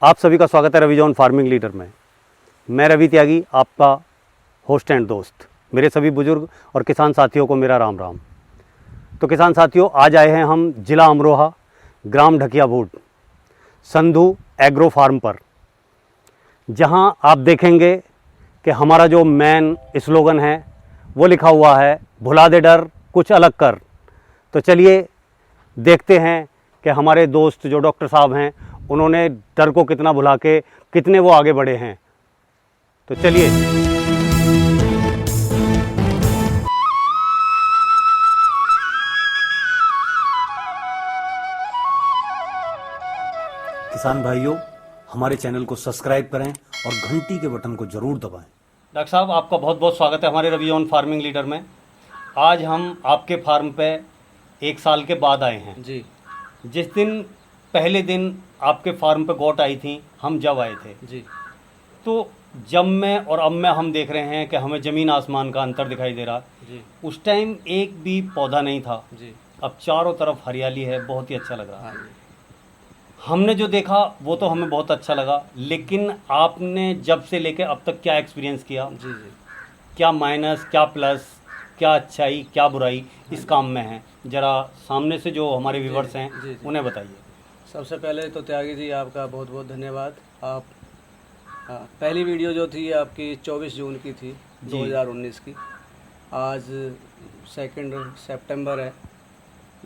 आप सभी का स्वागत है रवि जॉन फार्मिंग लीडर में। मैं रवि त्यागी, आपका होस्ट एंड दोस्त। मेरे सभी बुजुर्ग और किसान साथियों को मेरा राम राम। तो किसान साथियों, आज आए हैं हम जिला अमरोहा, ग्राम ढकिया बूट, संधू एग्रो फार्म पर, जहां आप देखेंगे कि हमारा जो मेन स्लोगन है वो लिखा हुआ है, भुला दे डर कुछ अलग कर। तो चलिए देखते हैं कि हमारे दोस्त जो डॉक्टर साहब हैं उन्होंने डर को कितना भुला के कितने वो आगे बढ़े हैं। तो चलिए। किसान भाइयों, हमारे चैनल को सब्सक्राइब करें और घंटी के बटन को जरूर दबाएं। डॉक्टर साहब, आपका बहुत बहुत स्वागत है हमारे रवि जॉन फार्मिंग लीडर में। आज हम आपके फार्म पे 1 साल के बाद आए हैं जी। जिस दिन पहले दिन आपके फार्म पे गोट आई थी, हम जब आए थे जी। तो जब में और अब में हम देख रहे हैं कि हमें ज़मीन आसमान का अंतर दिखाई दे रहा। जी। उस टाइम एक भी पौधा नहीं था, जी। अब चारों तरफ हरियाली है, बहुत ही अच्छा लग रहा हाँ है। जी। हमने जो देखा वो तो हमें बहुत अच्छा लगा, लेकिन आपने जब से लेके अब तक क्या एक्सपीरियंस किया, जी। जी। क्या माइनस, क्या प्लस, क्या अच्छाई, क्या बुराई इस काम में है, ज़रा सामने से जो हमारे व्यूवर्स हैं जी, जी। उन्हें बताइए। सबसे पहले तो त्यागी जी आपका बहुत बहुत धन्यवाद। आप पहली वीडियो जो थी आपकी 24 जून की थी, 2019 की। आज 2 सितंबर है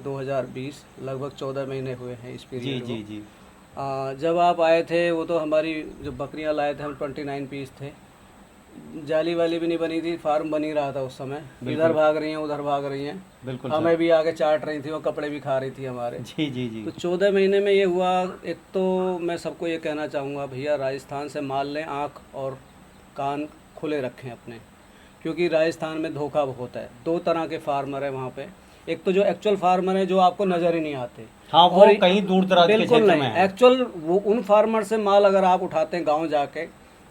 2020, लगभग 14 महीने हुए हैं इस जी पीरियड जी को। जी जब आप आए थे वो तो हमारी जो बकरियां लाए थे हम 29 पीस थे, जाली वाली भी नहीं बनी थी, फार्म बन ही रहा था उस समय। इधर भाग रही हैं, उधर भाग रही हैं, बिल्कुल हमें भी आगे चाट रही थी, वो कपड़े भी खा रही थी हमारे। जी जी जी तो 14 महीने में ये हुआ। एक तो मैं सबको ये कहना चाहूँगा, भैया राजस्थान से माल लें, आँख और कान खुले रखें अपने, क्योंकि राजस्थान में धोखा बहुत है। 2 तरह के फार्मर है वहाँ पे। एक तो जो एक्चुअल फार्मर है जो आपको नज़र ही नहीं आते, हाँ, वो और कहीं दूर दराज के बिल्कुल क्षेत्र में नहीं। है। एक्चुअल वो उन फार्मर से माल अगर आप उठाते हैं गांव जाके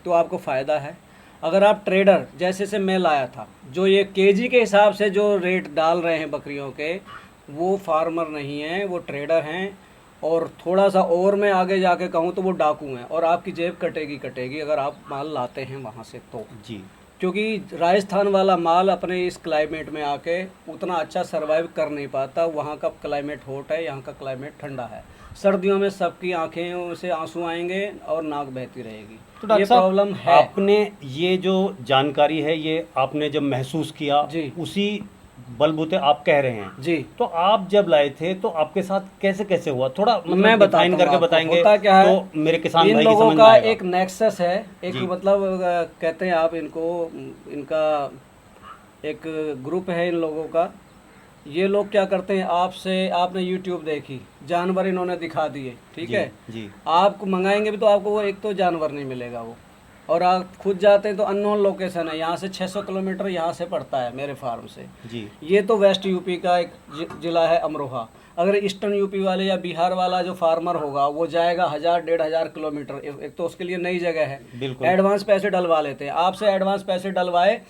तो आपको फ़ायदा है। अगर आप ट्रेडर जैसे से मैं लाया था, जो ये केजी के हिसाब से जो रेट डाल रहे हैं बकरियों के, वो फार्मर नहीं हैं, वो ट्रेडर हैं। और थोड़ा सा और मैं आगे जाके कहूँ तो वो डाकू हैं, और आपकी जेब कटेगी अगर आप माल लाते हैं वहाँ से तो। जी। क्योंकि राजस्थान वाला माल अपने इस क्लाइमेट में आके उतना अच्छा सरवाइव कर नहीं पाता। वहाँ का क्लाइमेट हॉट है, यहाँ का क्लाइमेट ठंडा है। सर्दियों में सबकी आंखें से आंसू आएंगे और नाक बहती रहेगी। तो ये प्रॉब्लम है। आपने ये जो जानकारी है ये आपने जब महसूस किया जी। उसी बलबूते आप कह रहे हैं। जी। तो आप जब लाए थे तो आपके साथ कैसे कैसे हुआ, थोड़ा मतलब मैं डिफाइन बताता करके हूँ आपको। बताएंगे होता क्या है, तो मेरे किसान इन भाई की लोगों समझ में का आएगा। एक नेक्सस है, एक जी। मतलब कहते हैं आप इनको, इनका एक ग्रुप है इन लोगों का। ये लोग क्या करते हैं, आपने यूट्यूब देखी, जानवर इन्होंने दिखा दिए, ठीक जी, है। जी। आपको मंगाएंगे भी तो आपको वो एक तो जानवर नहीं मिलेगा वो, और आप खुद जाते हैं तो अननोन लोकेशन है। यहाँ से 600 किलोमीटर यहाँ से पड़ता है मेरे फार्म से। जी। ये तो वेस्ट यूपी का एक जिला है अमरोहा। अगर ईस्टर्न यूपी वाले या बिहार वाला जो फार्मर होगा वो जाएगा 1000-1500 किलोमीटर। एक तो उसके लिए नई जगह है, बिल्कुल। एडवांस पैसे डलवा लेते हैं आपसे। एडवांस पैसे डलवाए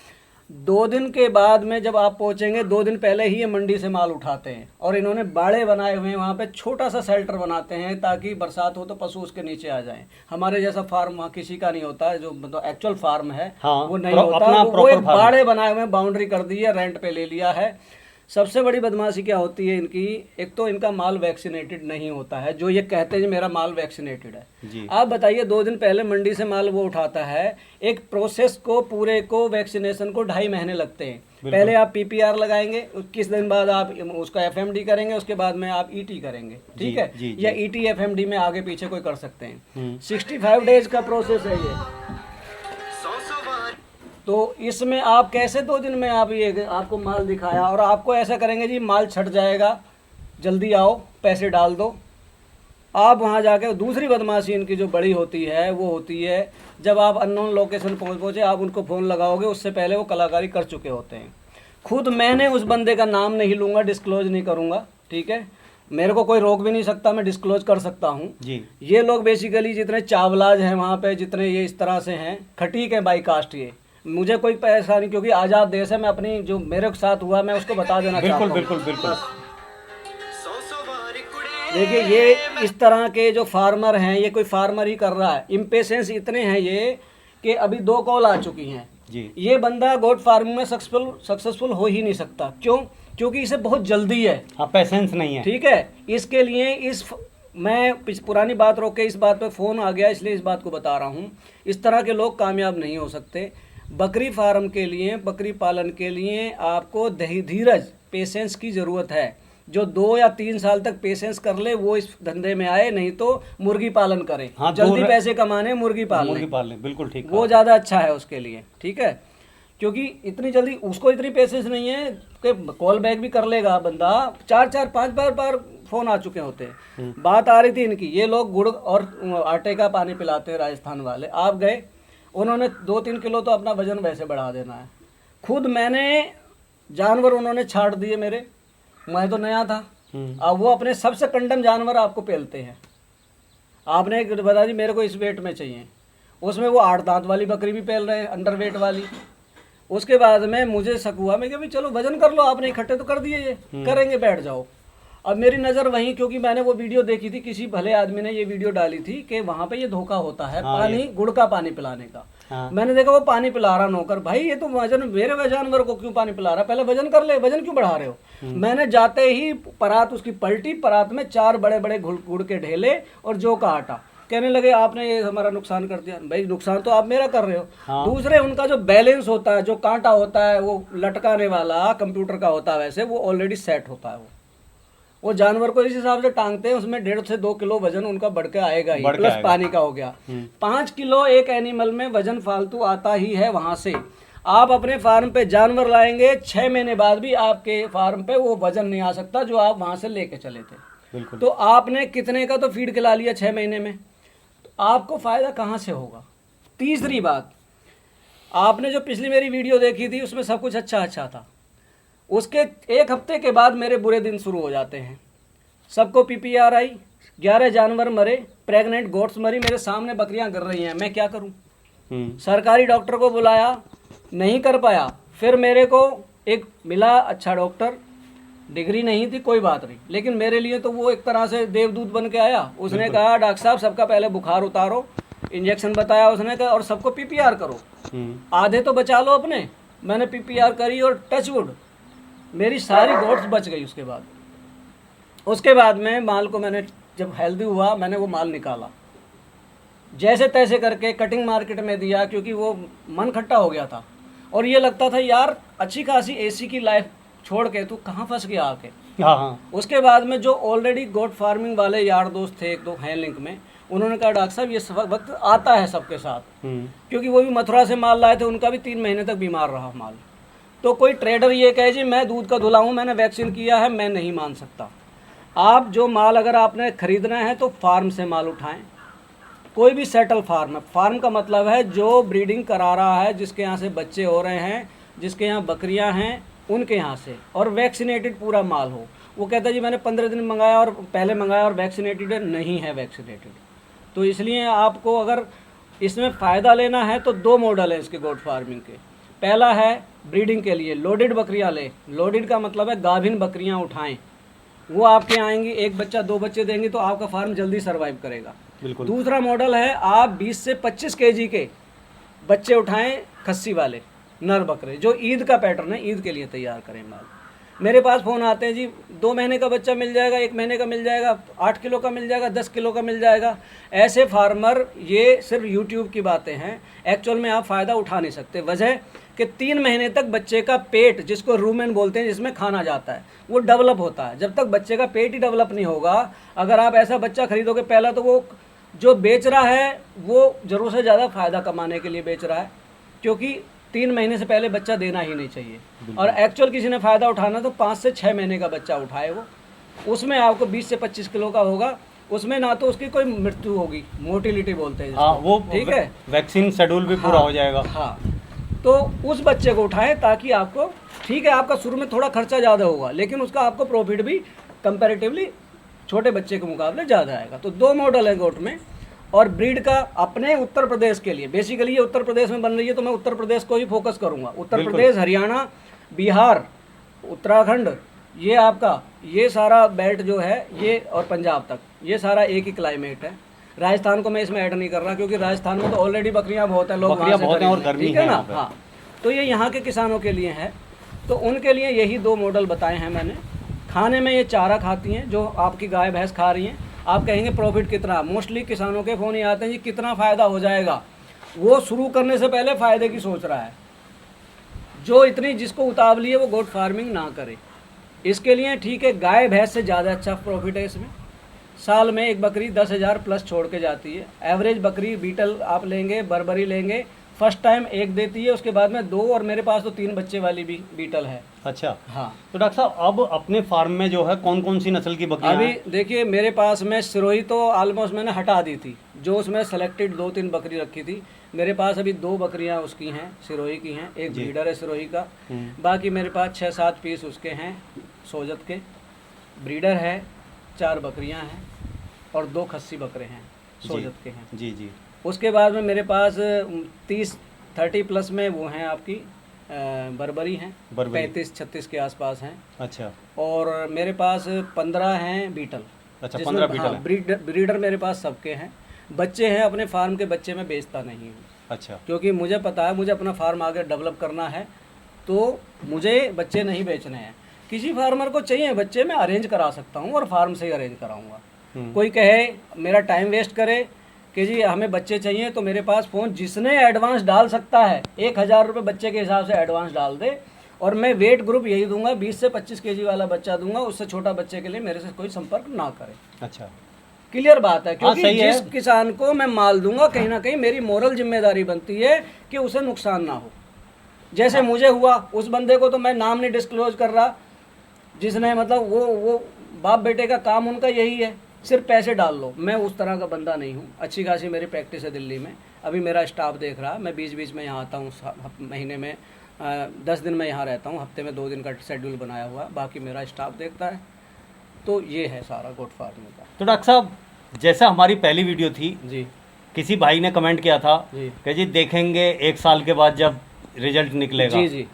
2 दिन के बाद में जब आप पहुंचेंगे, 2 दिन पहले ही ये मंडी से माल उठाते हैं। और इन्होंने बाड़े बनाए हुए हैं वहाँ पे, छोटा सा शेल्टर बनाते हैं ताकि बरसात हो तो पशु उसके नीचे आ जाएं। हमारे जैसा फार्म वहाँ किसी का नहीं होता है, जो मतलब एक्चुअल फार्म है। हाँ, वो नहीं होता। अपना वो प्रॉपर एक फार्म। बाड़े बनाए हुए हैं, बाउंड्री कर दी है, रेंट पे ले लिया है। सबसे बड़ी बदमाशी क्या होती है इनकी, एक तो इनका माल वैक्सीनेटेड नहीं होता है, जो ये कहते हैं मेरा माल वैक्सीनेटेड है। जी। आप बताइए, 2 दिन पहले मंडी से माल वो उठाता है, एक प्रोसेस को पूरे को वैक्सीनेशन को 2.5 महीने लगते हैं। पहले आप पीपीआर लगाएंगे, 21 दिन बाद आप उसका एफएमडी करेंगे, उसके बाद में आप ईटी करेंगे, ठीक है। जी, जी। या ईटी एफएमडी में आगे पीछे कोई कर सकते हैं। 65 डेज का प्रोसेस है ये। तो इसमें आप कैसे 2 दिन में आप ये आपको माल दिखाया और आपको ऐसा करेंगे जी माल छट जाएगा, जल्दी आओ पैसे डाल दो। आप वहाँ जाके दूसरी बदमाशी इनकी जो बड़ी होती है वो होती है, जब आप अननोन लोकेशन पहुँचे आप उनको फ़ोन लगाओगे, उससे पहले वो कलाकारी कर चुके होते हैं। खुद मैंने उस बंदे का नाम नहीं लूँगा, डिस्क्लोज नहीं करूँगा, ठीक है। मेरे को कोई रोक भी नहीं सकता, मैं डिस्क्लोज कर सकता हूँ जी। ये लोग बेसिकली जितने चावलाज हैं वहाँ पे, जितने ये इस तरह से हैं, खटीक है बाई कास्ट। ये मुझे कोई पैसा नहीं, क्योंकि आज़ाद देश है। मैं अपनी जो मेरे साथ हुआ मैं उसको बता देना चाहता हूँ। बिल्कुल बिल्कुल बिल्कुल। देखिए ये इस तरह के जो फार्मर हैं, ये कोई फार्मर ही कर रहा है, इम्पेशेंस इतने हैं ये कि अभी 2 कॉल आ चुकी हैं जी। ये बंदा गोट फार्मिंग में सक्सेसफुल हो ही नहीं सकता। क्यों? क्योंकि इसे बहुत जल्दी है। हाँ, पेशेंस नहीं है। ठीक है, इसके लिए मैं पुरानी बात रोक के इस बात पे फ़ोन आ गया, इसलिए इस बात को बता रहा हूँ। इस तरह के लोग कामयाब नहीं हो सकते। बकरी फार्म के लिए, बकरी पालन के लिए आपको धीरज, पेशेंस की ज़रूरत है। जो 2 या 3 साल तक पेशेंस कर ले वो इस धंधे में आए, नहीं तो मुर्गी पालन करे। हाँ, जल्दी पैसे कमाने मुर्गी पालन, बिल्कुल ठीक, वो ज़्यादा अच्छा है उसके लिए। ठीक है, क्योंकि इतनी जल्दी उसको इतनी पेशेंस नहीं है कि कॉल बैक भी कर लेगा बंदा। 4-4 5 बार फ़ोन आ चुके होते हैं। बात आ रही थी इनकी, ये लोग गुड़ और आटे का पानी पिलाते हैं राजस्थान वाले। आप गए, उन्होंने 2-3 किलो तो अपना वजन वैसे बढ़ा देना है। खुद मैंने जानवर उन्होंने छाट दिए मेरे, मैं तो नया था। अब वो अपने सबसे कंडम जानवर आपको पेलते हैं। आपने बता दी मेरे को इस वेट में चाहिए, उसमें वो 8 दांत वाली बकरी भी पेल रहे हैं, अंडर वेट वाली। उसके बाद में मुझे शक हुआ, मैं कहा भाई चलो वजन कर लो, आपने इकट्ठे तो कर दिए, ये करेंगे, बैठ जाओ। अब मेरी नज़र वहीं, क्योंकि मैंने वो वीडियो देखी थी, किसी भले आदमी ने ये वीडियो डाली थी कि वहाँ पे ये धोखा होता है। हाँ, पानी, गुड़ का पानी पिलाने का। हाँ। मैंने देखा वो पानी पिला रहा नौकर, भाई ये तो वजन, मेरे जानवर को क्यों पानी पिला रहा, पहले वजन कर ले, वजन क्यों बढ़ा रहे हो। मैंने जाते ही परात उसकी पलटी, परात में 4 बड़े बड़े गुड़ के ढेले और जौ का आटा। कहने लगे आपने ये हमारा नुकसान कर दिया। भाई नुकसान तो आप मेरा कर रहे हो। हाँ। दूसरे उनका जो बैलेंस होता है, जो कांटा होता है वो लटकाने वाला कंप्यूटर का होता है, वैसे वो ऑलरेडी सेट होता है। वो जानवर को इस हिसाब से टांगते हैं, उसमें 1.5 से 2 किलो वजन उनका बढ़ के आएगा ही, प्लस पानी का हो गया। 5 किलो एक एनिमल में वजन फालतू आता ही है। वहां से आप अपने फार्म पे जानवर लाएंगे, 6 महीने बाद भी आपके फार्म पे वो वजन नहीं आ सकता जो आप वहां से लेके चले थे। तो आपने कितने का तो फीड खिला लिया 6 महीने में, तो आपको फायदा कहाँ से होगा। तीसरी बात, आपने जो पिछली मेरी वीडियो देखी थी उसमें सब कुछ अच्छा था। उसके 1 हफ्ते के बाद मेरे बुरे दिन शुरू हो जाते हैं। सबको PPR आई, 11 जानवर मरे, प्रेग्नेंट गोट्स मरी, मेरे सामने बकरियां गिर रही हैं, मैं क्या करूं। सरकारी डॉक्टर को बुलाया, नहीं कर पाया। फिर मेरे को एक मिला अच्छा डॉक्टर, डिग्री नहीं थी, कोई बात नहीं, लेकिन मेरे लिए तो वो एक तरह से देवदूत बन के आया। उसने कहा डॉक्टर साहब सबका पहले बुखार उतारो, इंजेक्शन बताया उसने कहा, और सबको PPR करो, आधे तो बचा लो अपने। मैंने PPR करी और टचवुड मेरी सारी गोट्स बच गई। उसके बाद में माल को मैंने जब हेल्दी हुआ, मैंने वो माल निकाला जैसे तैसे करके, कटिंग मार्केट में दिया, क्योंकि वो मन खट्टा हो गया था और ये लगता था यार अच्छी खासी AC की लाइफ छोड़ के तू कहाँ फंस गया आके। हाँ। उसके बाद में जो ऑलरेडी गोट फार्मिंग वाले यार दोस्त थे, 1-2 हैं लिंक में, उन्होंने कहा डॉक्टर साहब ये वक्त आता है सबके साथ, क्योंकि वो भी मथुरा से माल लाए थे, उनका भी 3 महीने तक बीमार रहा माल। तो कोई ट्रेडर ये कहे जी मैं दूध का धुला हूँ, मैंने वैक्सीन किया है, मैं नहीं मान सकता। आप जो माल अगर आपने खरीदना है तो फार्म से माल उठाएं, कोई भी सेटल फार्म है। फार्म का मतलब है जो ब्रीडिंग करा रहा है, जिसके यहाँ से बच्चे हो रहे हैं, जिसके यहाँ बकरियाँ हैं, उनके यहाँ से, और वैक्सीनेटेड पूरा माल हो। वो कहता है जी मैंने 15 दिन मंगाया और पहले मंगाया और वैक्सीनेटेड नहीं है वैक्सीनेटेड। तो इसलिए आपको अगर इसमें फ़ायदा लेना है तो 2 मॉडल है इसके गोट फार्मिंग के। पहला है ब्रीडिंग के लिए लोडेड बकरियां ले। लोडेड का मतलब है गाभिन बकरियां उठाएं, वो आपके आएंगी, 1 बच्चा 2 बच्चे देंगी, तो आपका फार्म जल्दी सर्वाइव करेगा। बिल्कुल। दूसरा मॉडल है आप 20 से 25 kg के बच्चे उठाएं, खस्सी वाले नर बकरे, जो ईद का पैटर्न है, ईद के लिए तैयार करें माल। मेरे पास फ़ोन आते हैं जी 2 महीने का बच्चा मिल जाएगा, 1 महीने का मिल जाएगा, 8 किलो का मिल जाएगा, 10 किलो का मिल जाएगा। ऐसे फार्मर, ये सिर्फ YouTube की बातें हैं, एक्चुअल में आप फ़ायदा उठा नहीं सकते। वजह कि 3 महीने तक बच्चे का पेट, जिसको रूमेन बोलते हैं, जिसमें खाना जाता है, वो डेवलप होता है। जब तक बच्चे का पेट ही डेवलप नहीं होगा, अगर आप ऐसा बच्चा खरीदोगे पहला, तो वो जो बेच रहा है वो ज़रूर से ज़्यादा फ़ायदा कमाने के लिए बेच रहा है, क्योंकि 3 महीने से पहले बच्चा देना ही नहीं चाहिए। और एक्चुअल किसी ने फ़ायदा उठाना तो 5 से 6 महीने का बच्चा उठाए वो, उसमें आपको 20 से 25 किलो का होगा। उसमें ना तो उसकी कोई मृत्यु होगी, मोटिलिटी बोलते हैं। हाँ, वो ठीक है, वैक्सीन शेड्यूल भी पूरा हो जाएगा। हाँ, तो उस बच्चे को उठाएं ताकि आपको, ठीक है आपका शुरू में थोड़ा खर्चा ज़्यादा होगा, लेकिन उसका आपको प्रॉफिट भी कंपैरेटिवली छोटे बच्चे के मुकाबले ज़्यादा आएगा। तो 2 मॉडल है गोट में। और ब्रीड का अपने उत्तर प्रदेश के लिए, बेसिकली ये उत्तर प्रदेश में बन रही है, तो मैं उत्तर प्रदेश को ही फोकस करूंगा। उत्तर प्रदेश, हरियाणा, बिहार, उत्तराखंड, ये आपका ये सारा बेल्ट जो है ये और पंजाब तक ये सारा एक ही क्लाइमेट है। राजस्थान को मैं इसमें ऐड नहीं कर रहा क्योंकि राजस्थान में तो ऑलरेडी बकरियां बहुत हैं, लोग वहाँ से बहुत हैं और खरीदते हैं, गर्मी ठीक है है ना। यहाँ पे। हाँ, तो ये यहाँ के किसानों के लिए है, तो उनके लिए यही 2 मॉडल बताए हैं मैंने। खाने में ये चारा खाती हैं जो आपकी गाय भैंस खा रही हैं। आप कहेंगे प्रॉफिट कितना, मोस्टली किसानों के फ़ोन ये आते हैं जी कितना फ़ायदा हो जाएगा, वो शुरू करने से पहले फ़ायदे की सोच रहा है। जो इतनी जिसको उतावली है वो गोट फार्मिंग ना करे। इसके लिए ठीक है, गाय भैंस से ज़्यादा अच्छा प्रॉफिट है इसमें। साल में एक बकरी 10,000 प्लस छोड़ के जाती है। एवरेज बकरी बीटल आप लेंगे, बर्बरी लेंगे, फर्स्ट टाइम एक देती है, उसके बाद में 2 और मेरे पास तो 3 बच्चे वाली भी बीटल है। अच्छा, हाँ, तो डॉक्टर साहब अब अपने फार्म में जो है कौन कौन सी नस्ल की बकरियां अभी हैं? देखिए मेरे पास में सिरोही तो ऑलमोस्ट मैंने हटा दी थी, जो उसमें सेलेक्टेड 2-3 बकरी रखी थी। मेरे पास अभी 2 बकरियां उसकी हैं, सिरोही की हैं, एक जी। ब्रीडर है सिरोही का। बाकी मेरे पास 6-7 पीस उसके हैं सोजत के, ब्रीडर है, 4 बकरियां हैं और 2 खस्सी बकरे हैं सोजत के हैं। जी जी। उसके बाद में मेरे पास 30 प्लस में वो हैं आपकी बर्बरी हैं, बर्बरी। 35-36 के आसपास हैं। अच्छा और मेरे पास 15 हैं बीटल। अच्छा, जिसमें 15 बीटल हाँ, हैं। ब्रीडर मेरे पास सबके हैं। बच्चे हैं, अपने फार्म के बच्चे मैं बेचता नहीं हूँ अच्छा क्योंकि मुझे पता है मुझे अपना फार्म आगे डेवलप करना है, तो मुझे बच्चे नहीं बेचने हैं। किसी फार्मर को चाहिए बच्चे, मैं अरेंज करा सकता हूँ और फार्म से ही अरेंज कराऊंगा। कोई कहे मेरा टाइम वेस्ट करे कि जी हमें बच्चे चाहिए, तो मेरे पास फ़ोन जिसने एडवांस डाल सकता है 1,000 रुपये बच्चे के हिसाब से एडवांस डाल दे, और मैं वेट ग्रुप यही दूंगा, 20 से 25 केजी वाला बच्चा दूंगा। उससे छोटा बच्चे के लिए मेरे से कोई संपर्क ना करे। अच्छा, क्लियर बात है, क्योंकि सही है। जिस किसान को मैं माल दूंगा कहीं ना कहीं मेरी मोरल जिम्मेदारी बनती है कि उसे नुकसान ना हो। जैसे मुझे हुआ, उस बंदे को तो मैं नाम नहीं डिस्क्लोज कर रहा, जिसने मतलब वो बाप बेटे का काम उनका यही है, सिर्फ पैसे डाल लो। मैं उस तरह का बंदा नहीं हूँ। अच्छी खासी मेरी प्रैक्टिस है दिल्ली में, अभी मेरा स्टाफ देख रहा, मैं बीच बीच में यहाँ आता हूँ, महीने में 10 दिन मैं यहाँ रहता हूँ, हफ्ते में 2 दिन का शेड्यूल बनाया हुआ, बाकी मेरा स्टाफ देखता है। तो ये है सारा गोट फार्मिंग का। तो डॉक्टर साहब जैसा हमारी पहली वीडियो थी, जी किसी भाई ने कमेंट किया था जी कि जी देखेंगे 1 साल के बाद जब रिजल्ट निकलेगा। जी जी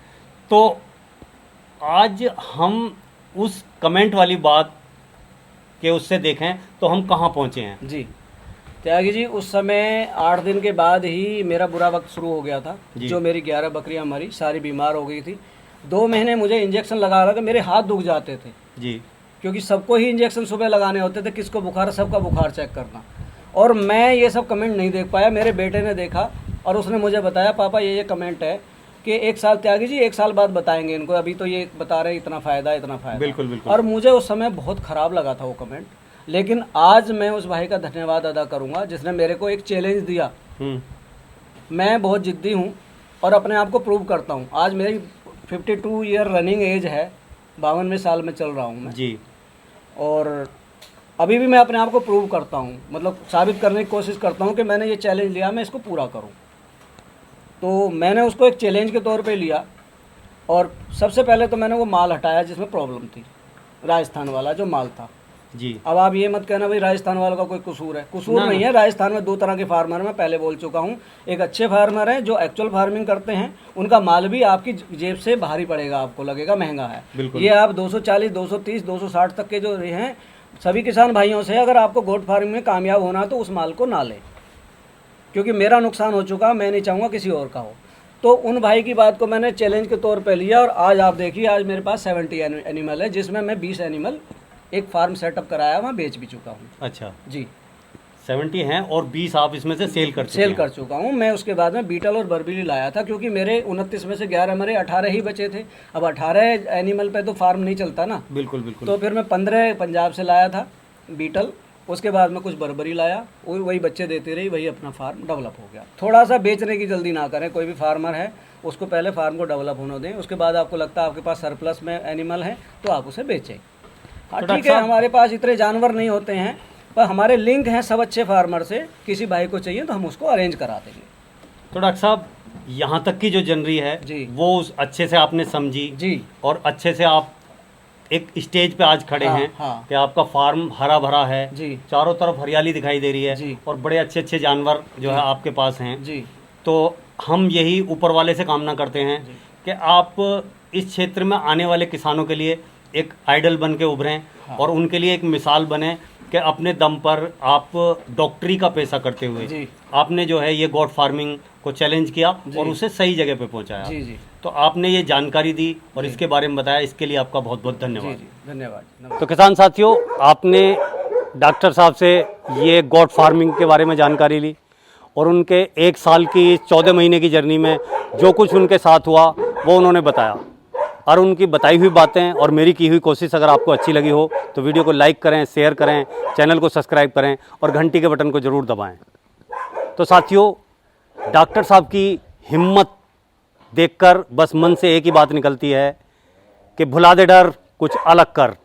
तो आज हम उस कमेंट वाली बात के उससे देखें तो हम कहाँ पहुँचे हैं। जी त्यागी जी, उस समय 8 दिन के बाद ही मेरा बुरा वक्त शुरू हो गया था। जी। जो मेरी 11 बकरियां मरी, सारी बीमार हो गई थी। 2 महीने मुझे इंजेक्शन लगा लगा मेरे हाथ दुख जाते थे, जी क्योंकि सबको ही इंजेक्शन सुबह लगाने होते थे, किसको बुखार, सबका बुखार चेक करना। और मैं ये सब कमेंट नहीं देख पाया। मेरे बेटे ने देखा और उसने मुझे बताया, पापा ये कमेंट है कि 1 साल, त्यागी जी 1 साल बाद बताएंगे इनको, अभी तो ये बता रहे हैं इतना फ़ायदा इतना फ़ायदा। बिल्कुल बिल्कुल। और मुझे उस समय बहुत ख़राब लगा था वो कमेंट, लेकिन आज मैं उस भाई का धन्यवाद अदा करूंगा जिसने मेरे को एक चैलेंज दिया। मैं बहुत जिद्दी हूँ और अपने आप को प्रूव करता हूँ। आज मेरी 52 ईयर रनिंग एज है, 52वें साल में चल रहा हूँ मैं जी। और अभी भी मैं अपने आप को प्रूव करता हूँ, मतलब साबित करने की कोशिश करता हूँ कि मैंने ये चैलेंज लिया, मैं इसको पूरा करूँ। तो मैंने उसको एक चैलेंज के तौर पे लिया और सबसे पहले तो मैंने वो माल हटाया जिसमें प्रॉब्लम थी, राजस्थान वाला जो माल था। जी। अब आप ये मत कहना भाई राजस्थान वालों का कोई कसूर है, कसूर नहीं है। राजस्थान में 2 तरह के फार्मर मैं पहले बोल चुका हूँ। एक अच्छे फार्मर हैं जो एक्चुअल फार्मिंग करते हैं, उनका माल भी आपकी जेब से भारी पड़ेगा, आपको लगेगा महंगा है। बिल्कुल। ये आप 240, 230, 260 तक के जो हैं सभी किसान भाइयों से, अगर आपको गोट फार्मिंग में कामयाब होना है तो उस माल को ना लें, क्योंकि मेरा नुकसान हो चुका, मैं नहीं चाहूँगा किसी और का हो। तो उन भाई की बात को मैंने चैलेंज के तौर पे लिया और आज आप देखिए, आज मेरे पास 70 एनिमल है, जिसमें मैं 20 एनिमल एक फार्म सेटअप कराया, वहाँ बेच भी चुका हूँ। अच्छा, जी 70 हैं और 20 आप इसमें से सेल कर चुका हूँ मैं। उसके बाद में बीटल और बर्बीली लाया था, क्योंकि मेरे 29 में से 11 मरे, 18 ही बचे थे। अब 18 एनिमल पे तो फार्म नहीं चलता ना। बिल्कुल बिल्कुल। तो फिर मैं 15 पंजाब से लाया था बीटल, उसके बाद में कुछ बर्बरी लाया, वही बच्चे देती रही, वही अपना फार्म डेवलप हो गया। थोड़ा सा बेचने की जल्दी ना करें, कोई भी फार्मर है उसको पहले फार्म को डेवलप होने दें, उसके बाद आपको लगता है आपके पास सरप्लस में एनिमल है तो आप उसे बेचें। हाँ ठीक है, हमारे पास इतने जानवर नहीं होते हैं, पर हमारे लिंक हैं सब अच्छे फार्मर से, किसी भाई को चाहिए तो हम उसको अरेंज करा देंगे। तो डॉक्टर साहब यहाँ तक की जो जनरी है जी, वो अच्छे से आपने समझी जी, और अच्छे से आप एक स्टेज पे आज खड़े हैं कि आपका फार्म हरा भरा है जी, चारों तरफ हरियाली दिखाई दे रही है जी, और बड़े अच्छे अच्छे जानवर जो है आपके पास हैं जी। तो हम यही ऊपर वाले से कामना करते हैं कि आप इस क्षेत्र में आने वाले किसानों के लिए एक आइडल बन के उभरें और उनके लिए एक मिसाल बने कि अपने दम पर आप डॉक्टरी का पेशा करते हुए जी। आपने जो है ये गॉट फार्मिंग को चैलेंज किया और उसे सही जगह पे पहुंचाया। जी जी तो आपने ये जानकारी दी और इसके बारे में बताया, इसके लिए आपका बहुत बहुत जी धन्यवाद। जी धन्यवाद। तो किसान साथियों, आपने डॉक्टर साहब से ये गॉट फार्मिंग के बारे में जानकारी ली और उनके 1 साल की 14 महीने की जर्नी में जो कुछ उनके साथ हुआ वो उन्होंने बताया। और उनकी बताई हुई बातें और मेरी की हुई कोशिश अगर आपको अच्छी लगी हो तो वीडियो को लाइक करें, शेयर करें, चैनल को सब्सक्राइब करें और घंटी के बटन को ज़रूर दबाएं। तो साथियों, डॉक्टर साहब की हिम्मत देखकर बस मन से एक ही बात निकलती है कि भुला दे डर, कुछ अलग कर।